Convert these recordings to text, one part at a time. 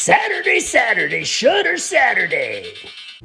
Saturday, Shutter Saturday.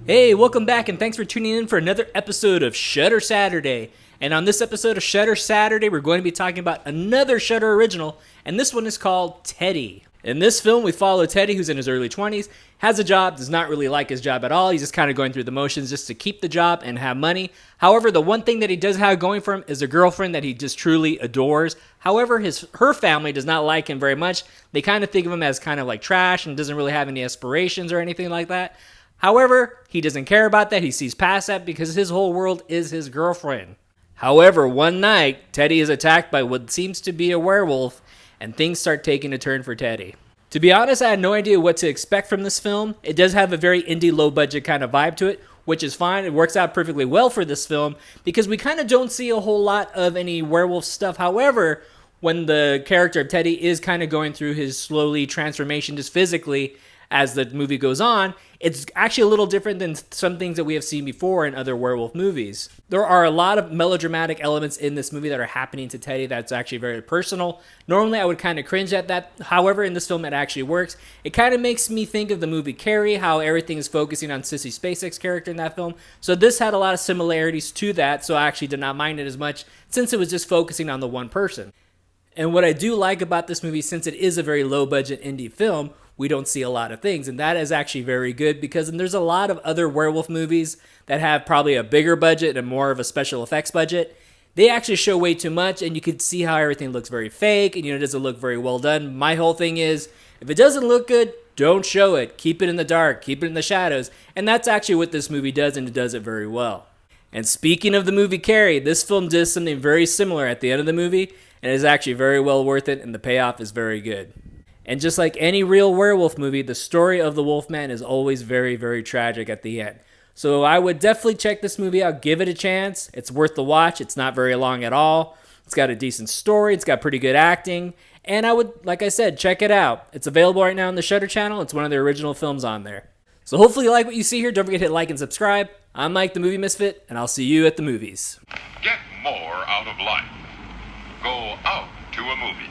Hey, welcome back and thanks for tuning in for another episode of Shutter Saturday. And on this episode of Shutter Saturday, we're going to be talking about another Shutter original, and this one is called Teddy. In this film, we follow Teddy, who's in his early 20s, has a job, does not really like his job at all. He's just kind of going through the motions just to keep the job and have money. However, the one thing that he does have going for him is a girlfriend that he just truly adores. However, her family does not like him very much. They kind of think of him as kind of like trash and doesn't really have any aspirations or anything like that. However, he doesn't care about that. He sees past that because his whole world is his girlfriend. However, one night, Teddy is attacked by what seems to be a werewolf, and things start taking a turn for Teddy. To be honest, I had no idea what to expect from this film. It does have a very indie, low-budget kind of vibe to it, which is fine. It works out perfectly well for this film because we kind of don't see a whole lot of any werewolf stuff. However, when the character of Teddy is kind of going through his slowly transformation just physically as the movie goes on, it's actually a little different than some things that we have seen before in other werewolf movies. There are a lot of melodramatic elements in this movie that are happening to Teddy that's actually very personal. Normally, I would kind of cringe at that. However, in this film, it actually works. It kind of makes me think of the movie Carrie, how everything is focusing on Sissy Spacek's character in that film. So this had a lot of similarities to that, so I actually did not mind it as much since it was just focusing on the one person. And what I do like about this movie, since it is a very low-budget indie film, we don't see a lot of things, and that is actually very good because there's a lot of other werewolf movies that have probably a bigger budget and more of a special effects budget. They actually show way too much, and you can see how everything looks very fake, and it doesn't look very well done. My whole thing is, if it doesn't look good, don't show it. Keep it in the dark. Keep it in the shadows, and that's actually what this movie does, and it does it very well. And speaking of the movie Carrie, this film does something very similar at the end of the movie, and it is actually very well worth it, and the payoff is very good. And just like any real werewolf movie, the story of the Wolfman is always very, very tragic at the end. So I would definitely check this movie out, give it a chance. It's worth the watch. It's not very long at all. It's got a decent story. It's got pretty good acting. And I would, like I said, check it out. It's available right now on the Shudder channel. It's one of the original films on there. So hopefully you like what you see here. Don't forget to hit like and subscribe. I'm Mike the Movie Misfit, and I'll see you at the movies. Get more out of life. Go out to a movie.